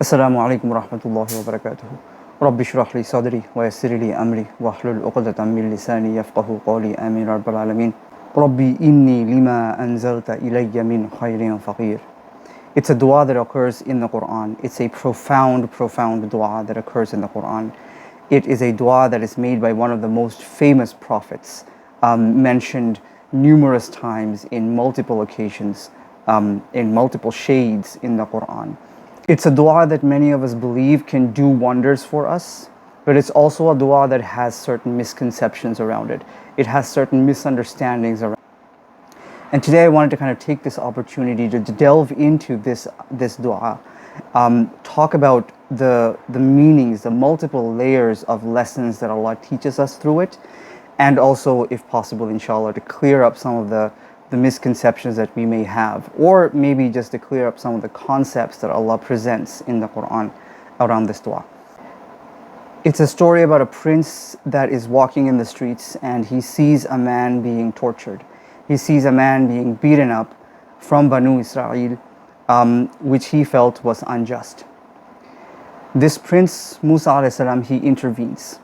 Assalamu alaikum wa rahmatullahi wa barakatuh. Rabbi shrah li sadri wa yassir li amri wa hlul uqdatan min lisani yafqahu qawli. Amin rabbal alamin. Rabbi inni lima anzalta ilayya min khayrin faqir. It's a dua that occurs in the Quran. It's a profound dua that occurs in the Quran. It is a dua that is made by one of the most famous prophets, mentioned numerous times in multiple occasions, in multiple shades in the Quran. It's a dua that many of us believe can do wonders for us, but it's also a dua that has certain misconceptions around it. It has certain misunderstandings around it. And today I wanted to kind of take this opportunity to delve into this dua, talk about the meanings, the multiple layers of lessons that Allah teaches us through it, and also, if possible, inshallah, to clear up some of the misconceptions that we may have, or maybe just to clear up some of the concepts that Allah presents in the Quran around this dua. It's a story about a prince that is walking in the streets and he sees a man being tortured. He sees a man being beaten up from Banu Israel, which he felt was unjust. This prince, Musa alayhi salam, he intervenes.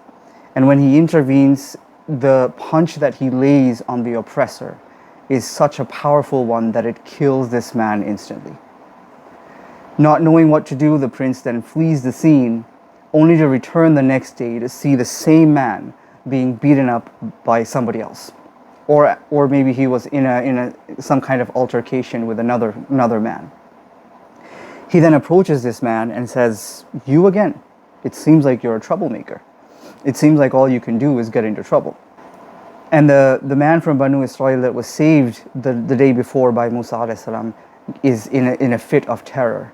And when he intervenes, the punch that he lays on the oppressor is such a powerful one that it kills this man instantly. Not knowing what to do, the prince then flees the scene, only to return the next day to see the same man being beaten up by somebody else. Or maybe he was in some kind of altercation with another man. He then approaches this man and says, "You again? It seems like you're a troublemaker. It seems like all you can do is get into trouble." And the man from Banu Israel that was saved the day before by Musa alayhi salam is in a fit of terror,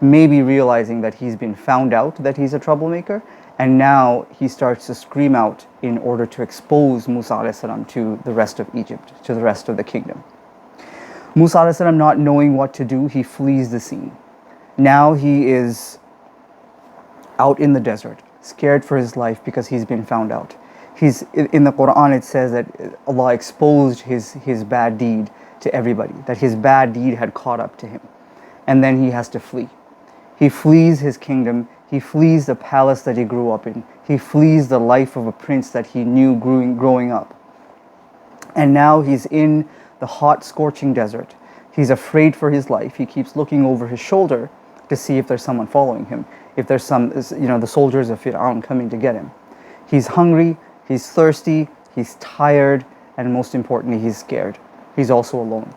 maybe realizing that he's been found out that he's a troublemaker, and now he starts to scream out in order to expose Musa alayhi salam to the rest of Egypt, to the rest of the kingdom. Musa alayhi salam, not knowing what to do, he flees the scene. Now he is out in the desert, scared for his life because he's been found out. In the Quran it says that Allah exposed his bad deed to everybody, that his bad deed had caught up to him. And then he has to flee. He flees his kingdom, he flees the palace that he grew up in, he flees the life of a prince that he knew growing up. And now he's in the hot, scorching desert. He's afraid for his life. He keeps looking over his shoulder to see if there's someone following him, if there's the soldiers of Fir'aun coming to get him. He's hungry, he's thirsty, he's tired, and most importantly, he's scared. He's also alone.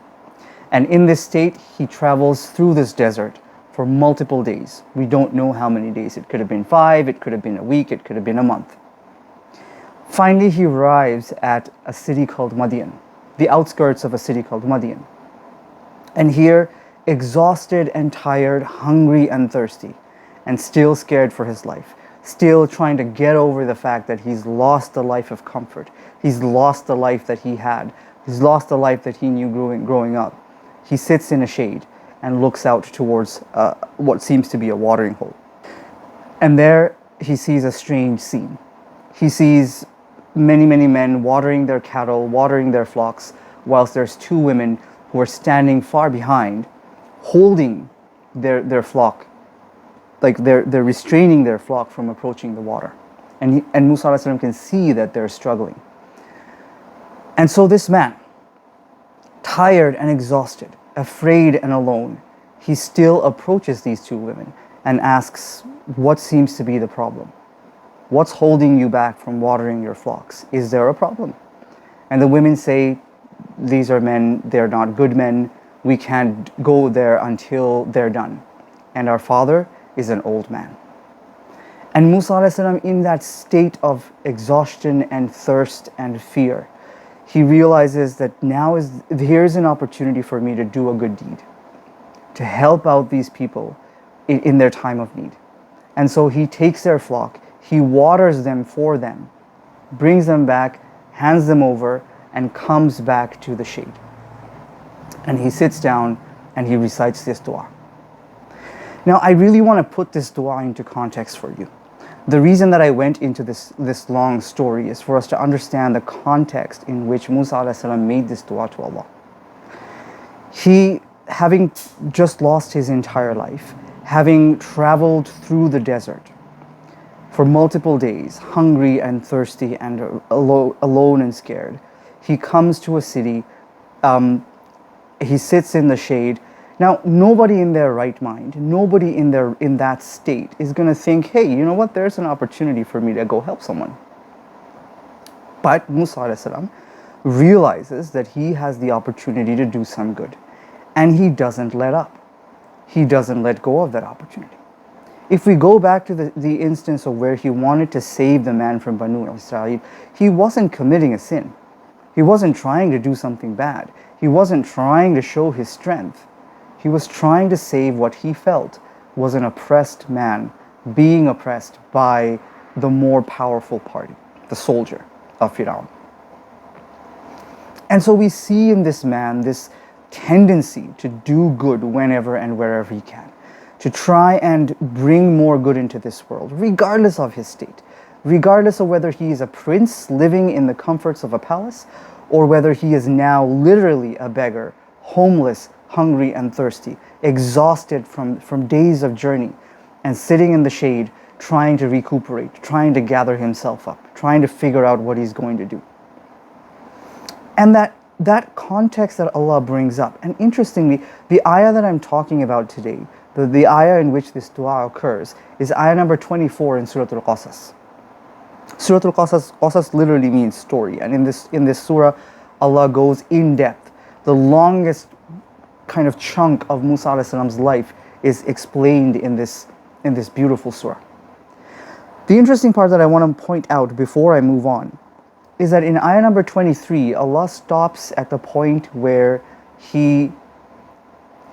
And in this state, he travels through this desert for multiple days. We don't know how many days. It could have been 5, it could have been a week, it could have been a month. Finally, he arrives at a city called Madian, the outskirts of a city called Madian. And here, exhausted and tired, hungry and thirsty, and still scared for his life, still trying to get over the fact that he's lost the life of comfort. He's lost the life that he had. He's lost the life that he knew growing up. He sits in a shade and looks out towards what seems to be a watering hole. And there he sees a strange scene. He sees many men watering their cattle, watering their flocks, whilst there's 2 women who are standing far behind, holding their flock, like they're restraining their flock from approaching the water. And Musa alayhi salam can see that they're struggling. And so this man, tired and exhausted, afraid and alone, he still approaches these 2 women and asks, "What seems to be the problem? What's holding you back from watering your flocks? Is there a problem?" And the women say, "These are men, they're not good men. We can't go there until they're done. And our father is an old man." And Musa alayhi salam, in that state of exhaustion and thirst and fear, he realizes that here's an opportunity for me to do a good deed, to help out these people in their time of need. And so he takes their flock, he waters them for them, brings them back, hands them over, and comes back to the shade. And he sits down and he recites this dua. Now, I really want to put this dua into context for you. The reason that I went into this long story is for us to understand the context in which Musa alayhi salam made this dua to Allah. He, having just lost his entire life, having traveled through the desert for multiple days, hungry and thirsty and alone and scared, he comes to a city. He sits in the shade. Now, nobody in their right mind, nobody in that state is going to think, hey, you know what, there's an opportunity for me to go help someone. But Musa alayhi salam realizes that he has the opportunity to do some good, and he doesn't let up. He doesn't let go of that opportunity. If we go back to the instance of where he wanted to save the man from Banu Israel, he wasn't committing a sin. He wasn't trying to do something bad. He wasn't trying to show his strength. He was trying to save what he felt was an oppressed man being oppressed by the more powerful party, the soldier of Fir'aun. And so we see in this man this tendency to do good whenever and wherever he can, to try and bring more good into this world, regardless of his state, regardless of whether he is a prince living in the comforts of a palace, or whether he is now literally a beggar, homeless, hungry and thirsty, exhausted from days of journey, and sitting in the shade, trying to recuperate, trying to gather himself up, trying to figure out what he's going to do. And that context that Allah brings up, and interestingly, the ayah that I'm talking about today, the ayah in which this dua occurs, is ayah number 24 in Surah Al-Qasas. Surah Al-Qasas literally means story, and in this surah, Allah goes in depth. The longest kind of chunk of Musa alayhi salam's life is explained in this beautiful surah. The interesting part that I want to point out before I move on is that in ayah number 23, Allah stops at the point where he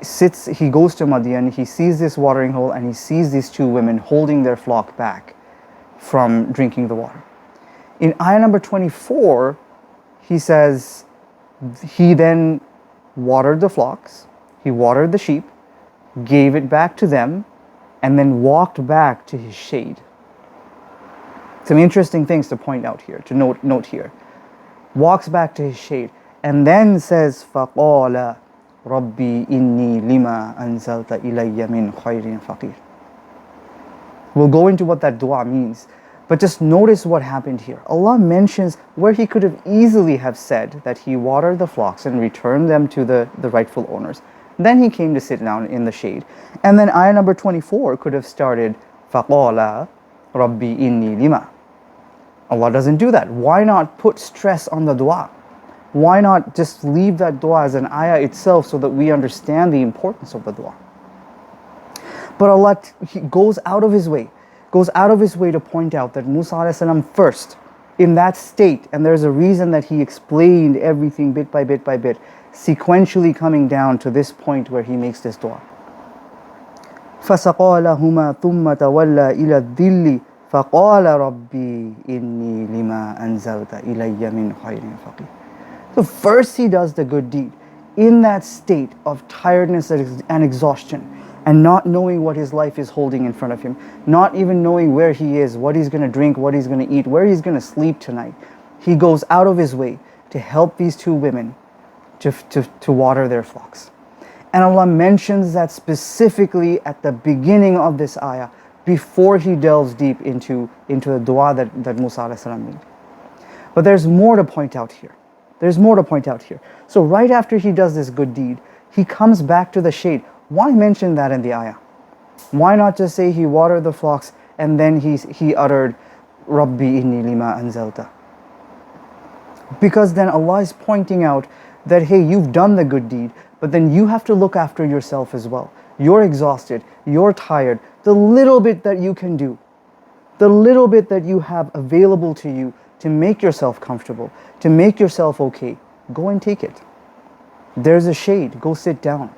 goes to Madian, he sees this watering hole, and he sees these two women holding their flock back from drinking the water. In ayah number 24, he says he then watered the flocks, he watered the sheep, gave it back to them, and then walked back to his shade. Some interesting things to point out here, to note here. Walks back to his shade, and then says, فَقَالَ رَبِّي إِنِّي لِمَا أَنزَلْتَ إِلَيَّ مِنْ خَيْرٍ فَقِيرٌ. We'll go into what that dua means, but just notice what happened here. Allah mentions where he could have easily have said that he watered the flocks and returned them to the rightful owners. Then he came to sit down in the shade. And then ayah number 24 could have started, فَقَالَ رَبِّي إِنِّي لِمَا. Allah doesn't do that. Why not put stress on the dua? Why not just leave that dua as an ayah itself so that we understand the importance of the dua? But Allah he goes out of his way to point out that Musa alayhi salam first, in that state, and there's a reason that he explained everything bit by bit, sequentially coming down to this point where he makes this dua. فَسَقَى لَهُمَا ثُمَّ تَوَلَّى إِلَى الظِّلِّ فَقَالَ رَبِّي إِنِّي لِمَا أَنزَلْتَ إِلَيَّ مِنْ خَيْرٍ فَقِيرٌ. So first he does the good deed in that state of tiredness and exhaustion, and not knowing what his life is holding in front of him, not even knowing where he is, what he's going to drink, what he's going to eat, where he's going to sleep tonight. He goes out of his way to help these two women to water their flocks. And Allah mentions that specifically at the beginning of this ayah, before he delves deep into the dua that Musa alayhi salam made. But there's more to point out here. So right after he does this good deed, he comes back to the shade. Why mention that in the ayah? Why not just say he watered the flocks and then he uttered, Rabbi inni lima anzalta? Because then Allah is pointing out that, hey, you've done the good deed, but then you have to look after yourself as well. You're exhausted, you're tired. The little bit that you can do, the little bit that you have available to you to make yourself comfortable, to make yourself okay, go and take it. There's a shade, go sit down.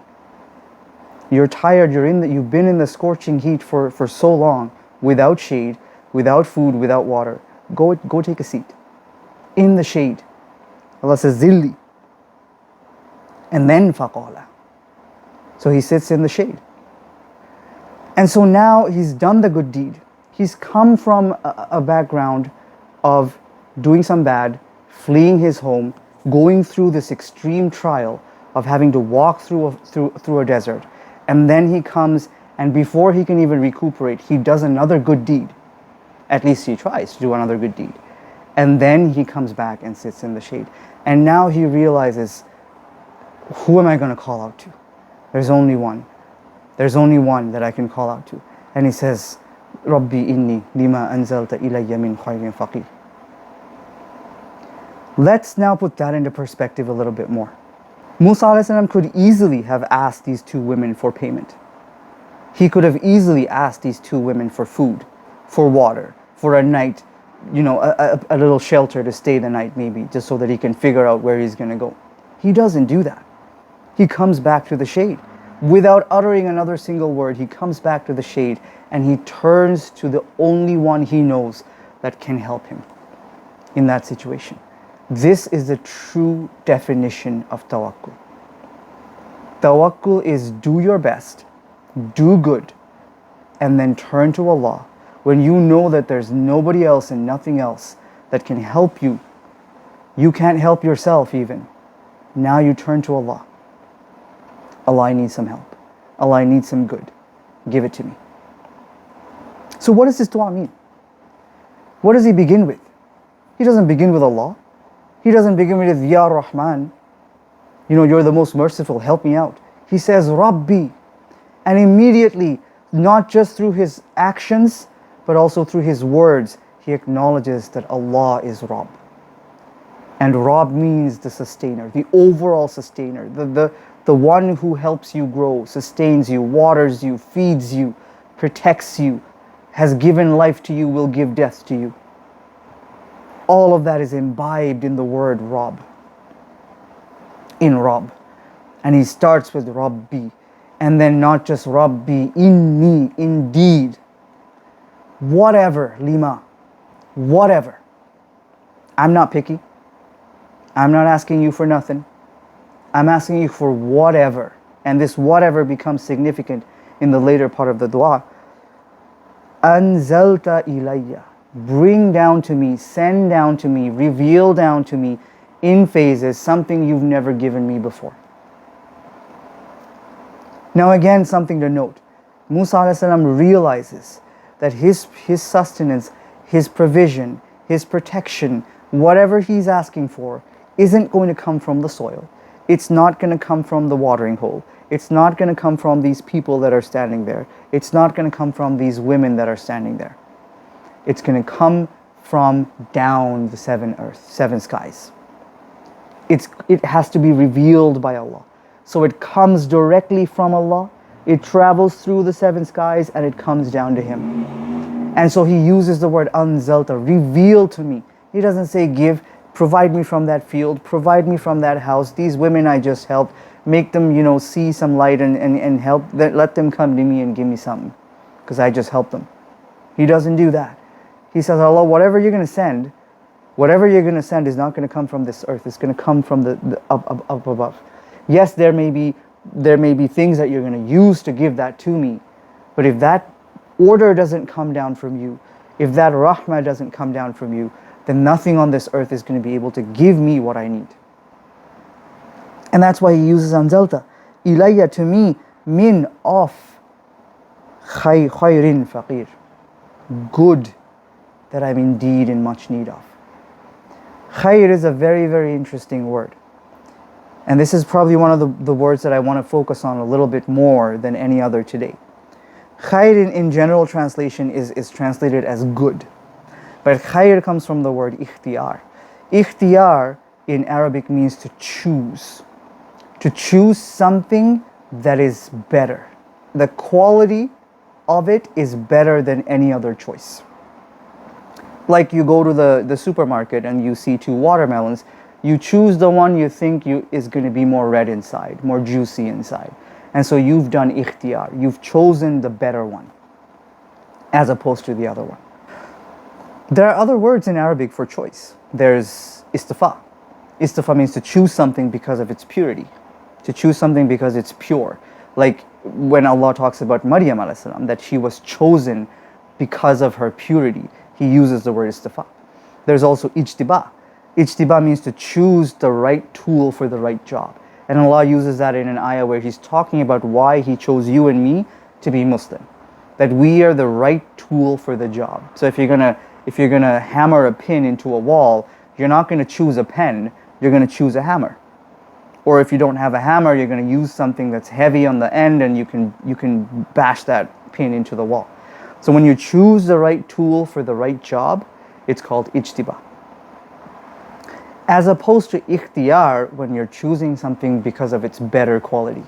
You're tired, you've been in the scorching heat for so long, without shade, without food, without water. Go take a seat in the shade. Allah says, zilli. And then faqala. So he sits in the shade. And so now he's done the good deed. He's come from a background of doing some bad, fleeing his home, going through this extreme trial of having to walk through a desert. And then he comes And before he can even recuperate, he does another good deed. At least he tries to do another good deed. And then he comes back and sits in the shade. And now he realizes, who am I going to call out to? There's only one. There's only one that I can call out to. And he says, Rabbi inni lima anzalta ilayya min khayrin faqir. Let's now put that into perspective a little bit more. Musa a.s. could easily have asked these two women for payment. He could have easily asked these two women for food, for water, for a night, a little shelter to stay the night maybe, just so that he can figure out where he's going to go. He doesn't do that. He comes back to the shade. Without uttering another single word, he comes back to the shade and he turns to the only one he knows that can help him in that situation. This is the true definition of tawakkul. Tawakkul is do your best, do good, and then turn to Allah. When you know that there's nobody else and nothing else that can help you, you can't help yourself even. Now you turn to Allah. Allah, I need some help. Allah, I need some good. Give it to me. So what does this dua mean? What does he begin with? He doesn't begin with Allah. He doesn't begin with Ya Rahman. You're the most merciful, help me out. He says Rabbi. And immediately, not just through his actions, but also through his words, he acknowledges that Allah is Rabb. And Rabb means the sustainer, the overall sustainer, the one who helps you grow, sustains you, waters you, feeds you, protects you, has given life to you, will give death to you. All of that is imbibed in the word Rabb, in Rabb. And he starts with Rabbi, and then not just Rabbi, inni, indeed, whatever, lima, whatever. I'm not picky. I'm not asking you for nothing. I'm asking you for whatever. And this whatever becomes significant in the later part of the dua. Anzalta ilayya. Bring down to me, send down to me, reveal down to me in phases something you've never given me before. Now again, something to note. Musa a.s. realizes that his sustenance, his provision, his protection, whatever he's asking for, isn't going to come from the soil. It's not going to come from the watering hole. It's not going to come from these people that are standing there. It's not going to come from these women that are standing there. It's going to come from down the seven skies. It has to be revealed by Allah. So it comes directly from Allah. It travels through the seven skies and it comes down to him. And so he uses the word anzalta, reveal to me. He doesn't say give, provide me from that field, provide me from that house. These women I just helped, make them, see some light and help, let them come to me and give me something because I just helped them. He doesn't do that. He says, Allah, whatever you're going to send is not going to come from this earth. It's going to come from the up above. Yes, there may be things that you're going to use to give that to me, but if that order doesn't come down from you, if that rahmah doesn't come down from you, then nothing on this earth is going to be able to give me what I need. And that's why he uses anzalta. Ilayya, to me, min, of, khayrin faqir, good that I'm indeed in much need of. Khayr is a very, very interesting word. And this is probably one of the words that I want to focus on a little bit more than any other today. Khayr in general translation is translated as good. But khayr comes from the word ikhtiyar. Ikhtiyar in Arabic means to choose. To choose something that is better. The quality of it is better than any other choice. Like you go to the supermarket and you see two watermelons, you choose the one you think is going to be more red inside, more juicy inside. And so you've done ikhtiyar. You've chosen the better one as opposed to the other one. There are other words in Arabic for choice. There's istifa. Istifa means to choose something because of its purity. To choose something because it's pure. Like when Allah talks about Maryam a.s., that she was chosen because of her purity. He uses the word istifa. There's also ijtiba. Ijtiba means to choose the right tool for the right job. And Allah uses that in an ayah where He's talking about why He chose you and me to be Muslim, that we are the right tool for the job. So if you're gonna hammer a pin into a wall, you're not gonna choose a pen, you're gonna choose a hammer. Or if you don't have a hammer, you're gonna use something that's heavy on the end, and you can bash that pin into the wall. So when you choose the right tool for the right job, it's called ijtiba. As opposed to ikhtiyar, when you're choosing something because of its better quality,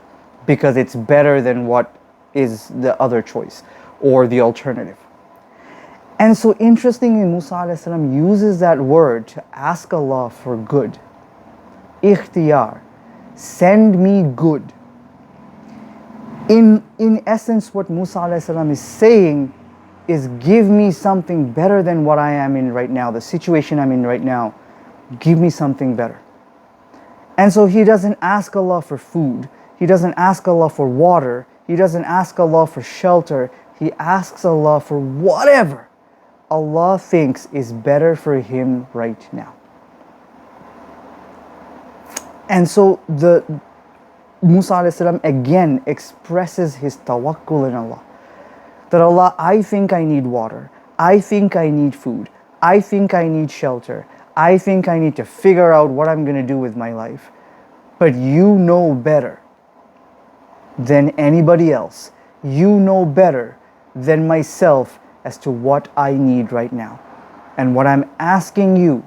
because it's better than what is the other choice or the alternative. And so interestingly, Musa a.s. uses that word to ask Allah for good. Ikhtiyar, send me good. In essence, what Musa a.s. is saying is, give me something better than what I am in right now, the situation I'm in right now. Give me something better. And so he doesn't ask Allah for food. He doesn't ask Allah for water. He doesn't ask Allah for shelter. He asks Allah for whatever Allah thinks is better for him right now. And so Musa a.s. again expresses his tawakkul in Allah. That Allah, I think I need water. I think I need food. I think I need shelter. I think I need to figure out what I'm going to do with my life. But you know better than anybody else. You know better than myself as to what I need right now. And what I'm asking you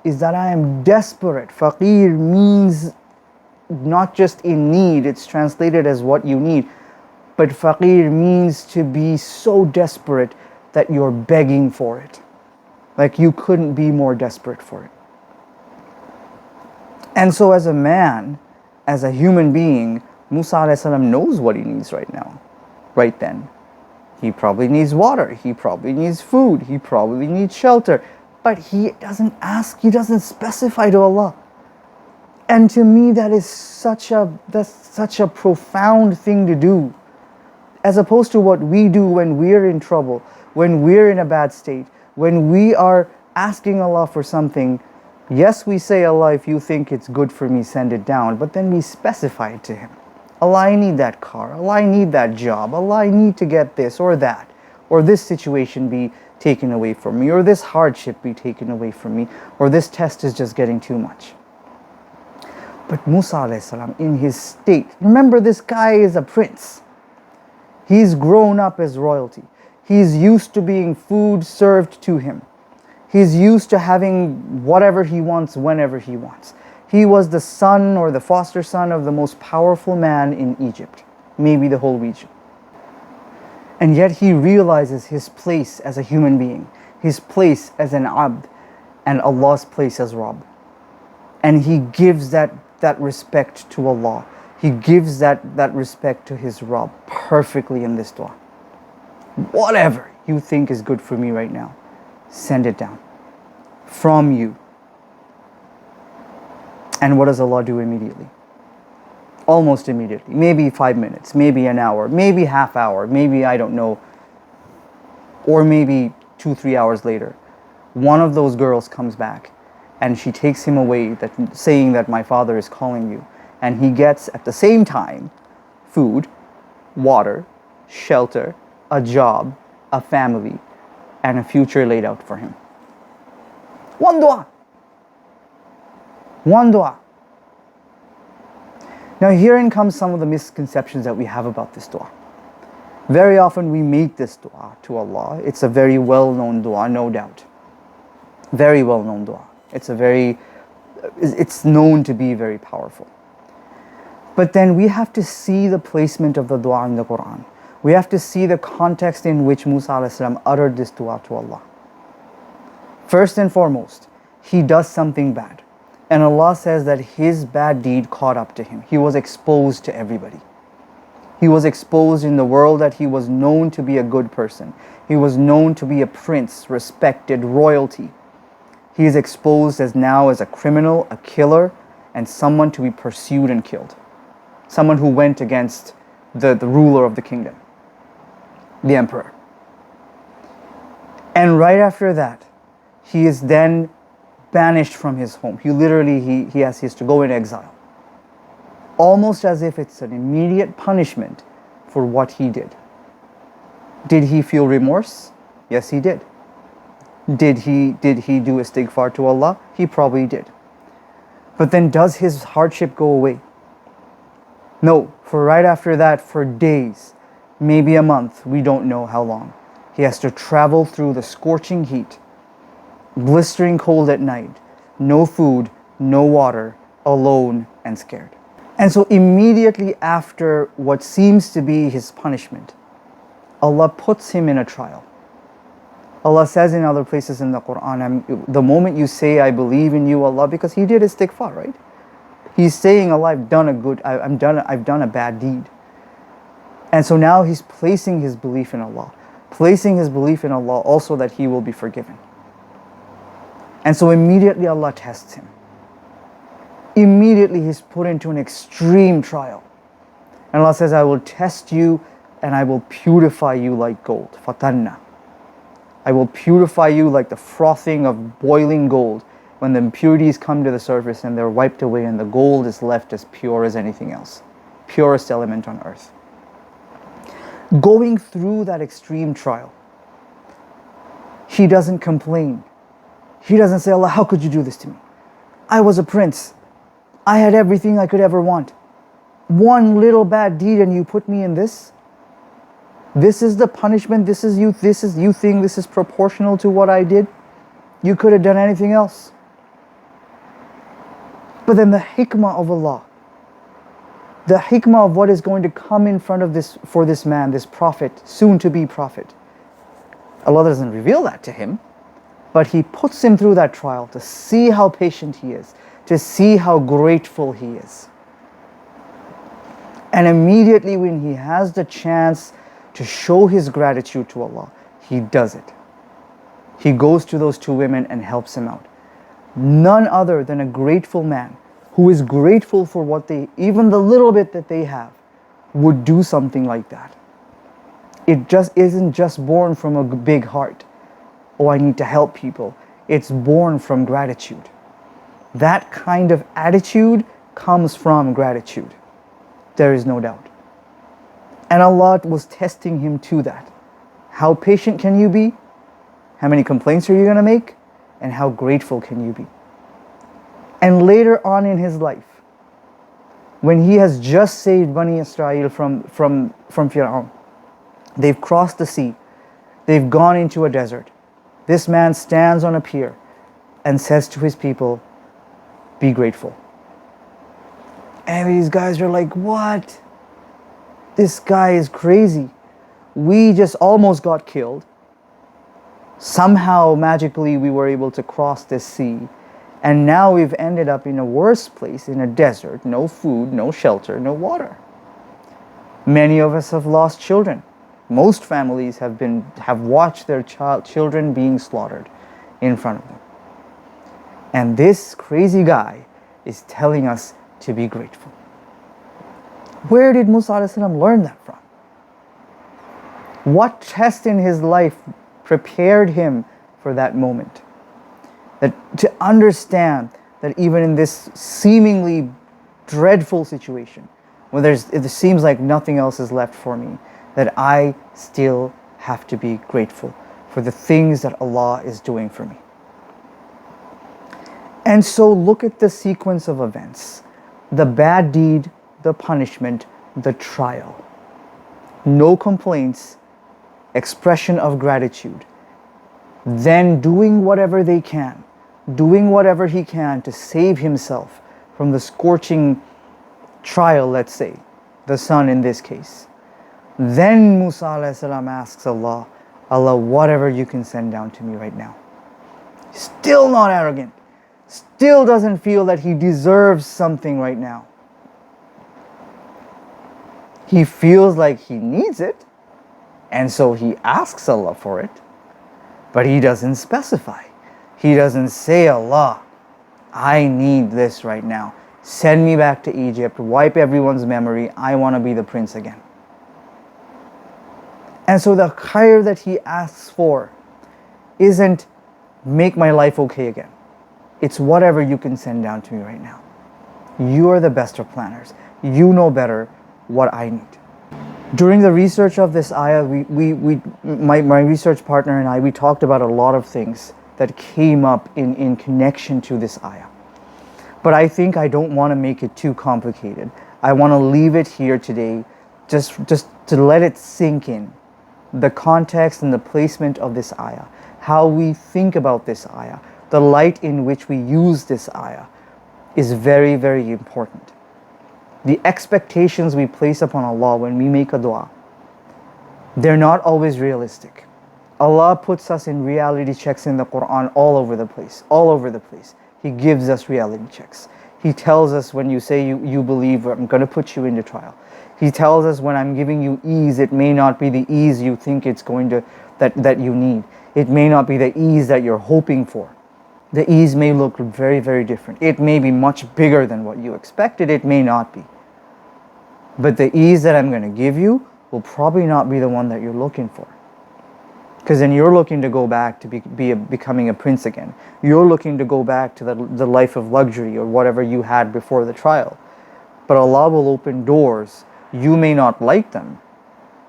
is that I am desperate. Faqir means not just in need, it's translated as what you need. But faqir means to be so desperate that you're begging for it. Like you couldn't be more desperate for it. And so as a man, as a human being, Musa a.s. knows what he needs right now, right then. He probably needs water, he probably needs food, he probably needs shelter. But he doesn't ask, he doesn't specify to Allah. And to me that's such a profound thing to do. As opposed to what we do when we're in trouble, when we're in a bad state, when we are asking Allah for something. Yes, we say, Allah, if you think it's good for me, send it down. But then we specify it to Him. Allah, I need that car. Allah, I need that job. Allah, I need to get this or that. Or this situation be taken away from me. Or this hardship be taken away from me. Or this test is just getting too much. But Musa a.s. in his state, remember this guy is a prince. He's grown up as royalty. He's used to being food served to him. He's used to having whatever he wants whenever he wants. He was the son or the foster son of the most powerful man in Egypt, maybe the whole region. And yet he realizes his place as a human being, his place as an abd, and Allah's place as Rabb. And he gives that respect to Allah. He gives that respect to his Rabb perfectly in this dua. Whatever you think is good for me right now, send it down from you. And what does Allah do immediately? Almost immediately. Maybe 5 minutes, maybe an hour, maybe half hour, maybe I don't know, or maybe 2-3 hours later. One of those girls comes back and she takes him away, saying that my father is calling you. And he gets at the same time food, water, shelter, a job, a family, and a future laid out for him. One dua. One dua. Now herein comes some of the misconceptions that we have about this dua. Very often we make this dua to Allah. It's a very well-known dua, no doubt. Very well-known dua. It's known to be very powerful. But then we have to see the placement of the dua in the Quran. We have to see the context in which Musa a.s. uttered this dua to Allah. First and foremost, he does something bad. And Allah says that his bad deed caught up to him. He was exposed to everybody. He was exposed in the world that he was known to be a good person. He was known to be a prince, respected, royalty. He is exposed now as a criminal, a killer, and someone to be pursued and killed. Someone who went against the ruler of the kingdom, the emperor. And right after that, he is then banished from his home. He has to go in exile. Almost as if it's an immediate punishment for what he did. Did he feel remorse? Yes, he did. Did he do istighfar to Allah? He probably did. But then does his hardship go away? No, for right after that, for days, maybe a month, we don't know how long, he has to travel through the scorching heat, blistering cold at night, no food, no water, alone and scared. And so immediately after what seems to be his punishment, Allah puts him in a trial. Allah says in other places in the Quran, the moment you say, I believe in you, Allah, because he did istighfar, right? He's saying, Allah, I've done a bad deed. And so now he's placing his belief in Allah. Placing his belief in Allah also that he will be forgiven. And so immediately Allah tests him. Immediately he's put into an extreme trial. And Allah says, I will test you and I will purify you like gold. Fatanna. I will purify you like the frothing of boiling gold when the impurities come to the surface and they're wiped away and the gold is left as pure as anything else. Purest element on earth. Going through that extreme trial, he doesn't complain. He doesn't say, Allah, how could you do this to me? I was a prince. I had everything I could ever want. One little bad deed and you put me in this? This is the punishment, you think this is proportional to what I did? You could have done anything else. But then the hikmah of Allah, the hikmah of what is going to come in front of for this man, this prophet, soon to be prophet. Allah doesn't reveal that to him, but He puts him through that trial to see how patient he is, to see how grateful he is. And immediately when he has the chance to show his gratitude to Allah, he does it. He goes to those two women and helps them out. None other than a grateful man who is grateful for what even the little bit that they have, would do something like that. It just isn't just born from a big heart. Oh, I need to help people. It's born from gratitude. That kind of attitude comes from gratitude. There is no doubt. And Allah was testing him to that. How patient can you be? How many complaints are you going to make? And how grateful can you be? And later on in his life, when he has just saved Bani Israel from Fir'aun, they've crossed the sea, they've gone into a desert. This man stands on a pier and says to his people, be grateful. And these guys are like, what? This guy is crazy. We just almost got killed. Somehow, magically, we were able to cross this sea. And now we've ended up in a worse place, in a desert. No food, no shelter, no water. Many of us have lost children. Most families have watched their children being slaughtered in front of them. And this crazy guy is telling us to be grateful. Where did Musa a.s. learn that from? What test in his life prepared him for that moment? That to understand that even in this seemingly dreadful situation, when it seems like nothing else is left for me, that I still have to be grateful for the things that Allah is doing for me. And so look at the sequence of events. The bad deed, the punishment, the trial. No complaints, expression of gratitude. Then doing whatever they can, doing whatever he can to save himself from the scorching trial, let's say, the sun in this case. Then Musa a.s. asks Allah, Allah, whatever you can send down to me right now. Still not arrogant. Still doesn't feel that he deserves something right now. He feels like he needs it, and so he asks Allah for it, but he doesn't specify. He doesn't say, Allah, I need this right now. Send me back to Egypt, wipe everyone's memory, I want to be the prince again. And so the khair that he asks for isn't make my life okay again. It's whatever you can send down to me right now. You are the best of planners. You know better what I need. During the research of this ayah, my research partner and I, we talked about a lot of things that came up in connection to this ayah. But I think I don't want to make it too complicated. I want to leave it here today just to let it sink in. The context and the placement of this ayah, how we think about this ayah, the light in which we use this ayah is very, very important. The expectations we place upon Allah when we make a dua, they're not always realistic. Allah puts us in reality checks in the Quran all over the place, all over the place. He gives us reality checks. He tells us when you say you believe, I'm going to put you into trial. He tells us when I'm giving you ease, it may not be the ease you think it's going to, that you need. It may not be the ease that you're hoping for. The ease may look very, very different. It may be much bigger than what you expected. It may not be. But the ease that I'm going to give you will probably not be the one that you're looking for. Because then you're looking to go back to becoming a prince again. You're looking to go back to the life of luxury or whatever you had before the trial. But Allah will open doors. You may not like them.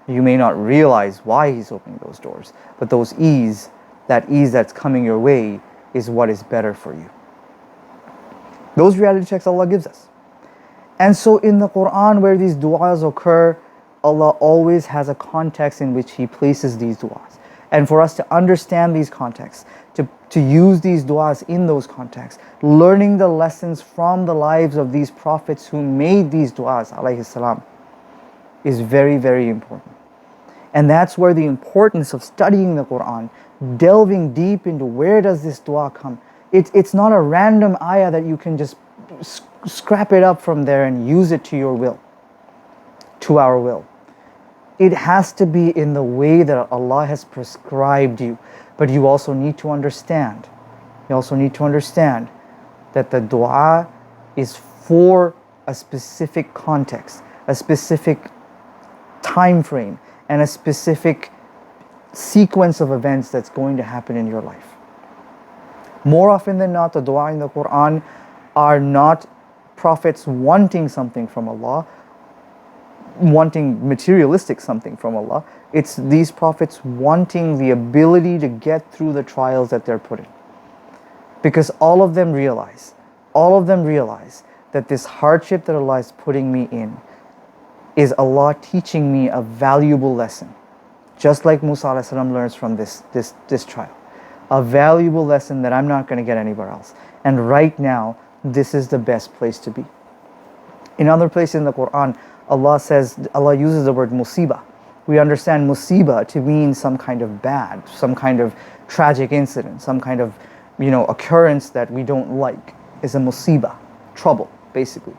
You may not realize why He's opening those doors. But that ease that's coming your way is what is better for you. Those reality checks Allah gives us. And so in the Quran where these du'as occur, Allah always has a context in which He places these du'as. And for us to understand these contexts, to use these du'as in those contexts, learning the lessons from the lives of these prophets who made these du'as, alayhi salam, is very, very important. And that's where the importance of studying the Quran, delving deep into where does this dua come. It's not a random ayah that you can just scrap it up from there and use it to your will, to our will. It has to be in the way that Allah has prescribed you. But you also need to understand, that the dua is for a specific context, a specific time frame, and a specific sequence of events that's going to happen in your life. More often than not, the dua in the Quran are not prophets wanting something from Allah, wanting materialistic something from Allah. It's these prophets wanting the ability to get through the trials that they're put in. Because all of them realize that this hardship that Allah is putting me in is Allah teaching me a valuable lesson. Just like Musa alayhi salam learns from this trial. A valuable lesson that I'm not going to get anywhere else. And right now, this is the best place to be. In other places in the Quran, Allah uses the word musibah. We understand musibah to mean some kind of bad, some kind of tragic incident, some kind of occurrence that we don't like is a musibah, trouble, basically.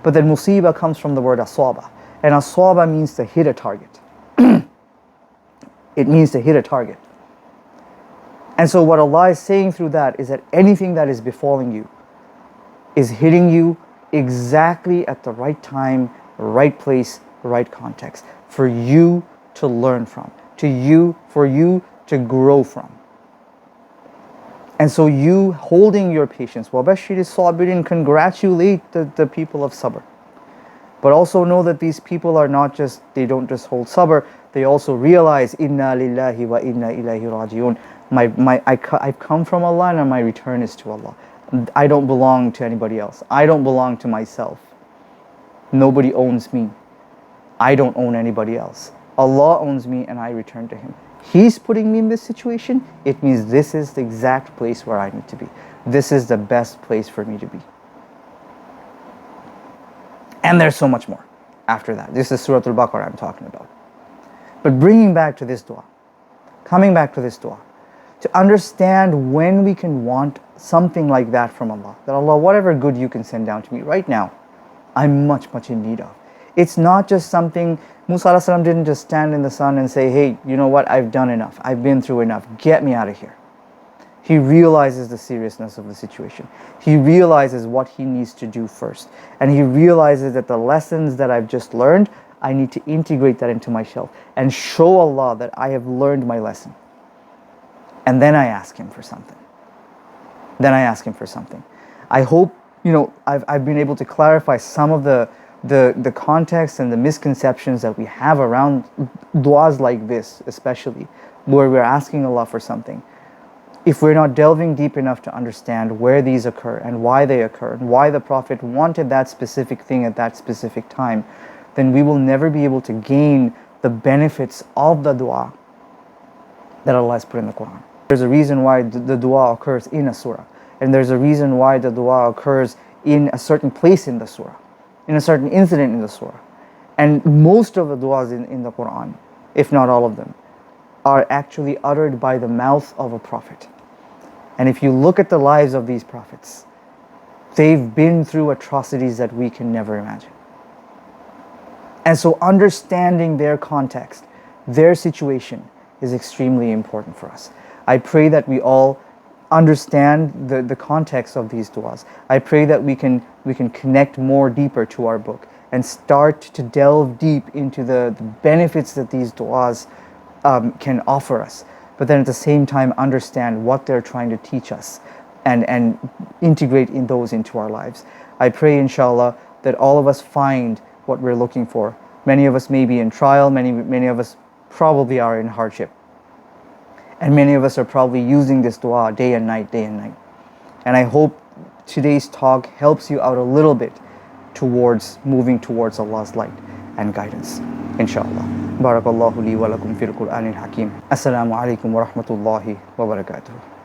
But then musibah comes from the word aswaba. And aswaba means to hit a target. It means to hit a target. And so what Allah is saying through that is that anything that is befalling you is hitting you exactly at the right time, right place, right context, for you to learn from, for you to grow from. And so you holding your patience, وَبَشِّرِ الصَّابِرِينَ, congratulate the people of sabr. But also know that these people they don't just hold sabr, they also realize, inna lillahi wa inna ilayhi raji'un. I've come from Allah and my return is to Allah. I don't belong to anybody else. I don't belong to myself. Nobody owns me. I don't own anybody else. Allah owns me and I return to Him. He's putting me in this situation. It means this is the exact place where I need to be. This is the best place for me to be. And there's so much more after that. This is Surah Al-Baqarah I'm talking about. But bringing back to this dua, coming back to this dua, to understand when we can want something like that from Allah. That Allah, whatever good you can send down to me right now, I'm much, much in need of. It's not just something, Musa alayhi salam didn't just stand in the sun and say, hey, you know what, I've done enough. I've been through enough. Get me out of here. He realizes the seriousness of the situation. He realizes what he needs to do first. And he realizes that the lessons that I've just learned, I need to integrate that into myself and show Allah that I have learned my lesson. And then I ask Him for something. I hope, I've been able to clarify some of the the context and the misconceptions that we have around du'as like this, especially where we're asking Allah for something, if we're not delving deep enough to understand where these occur and why they occur and why the Prophet wanted that specific thing at that specific time, then we will never be able to gain the benefits of the dua that Allah has put in the Quran. There's a reason why the dua occurs in a surah, and there's a reason why the dua occurs in a certain place in the surah, in a certain incident in the surah. And most of the duas in the Quran, if not all of them, are actually uttered by the mouth of a prophet. And if you look at the lives of these prophets, they've been through atrocities that we can never imagine. And so understanding their context, their situation, is extremely important for us. I pray that we all understand the context of these du'as. I pray that we can connect more deeper to our book and start to delve deep into the benefits that these du'as can offer us. But then at the same time understand what they're trying to teach us and integrate those into our lives. I pray, inshallah, that all of us find what we're looking for. Many of us may be in trial, many of us probably are in hardship. And many of us are probably using this dua day and night. And I hope today's talk helps you out a little bit towards moving towards Allah's light and guidance, inshallah. Barakallahu li wa lakum fil Qur'anil Hakim. Assalamu alaikum wa rahmatullahi wa barakatuh.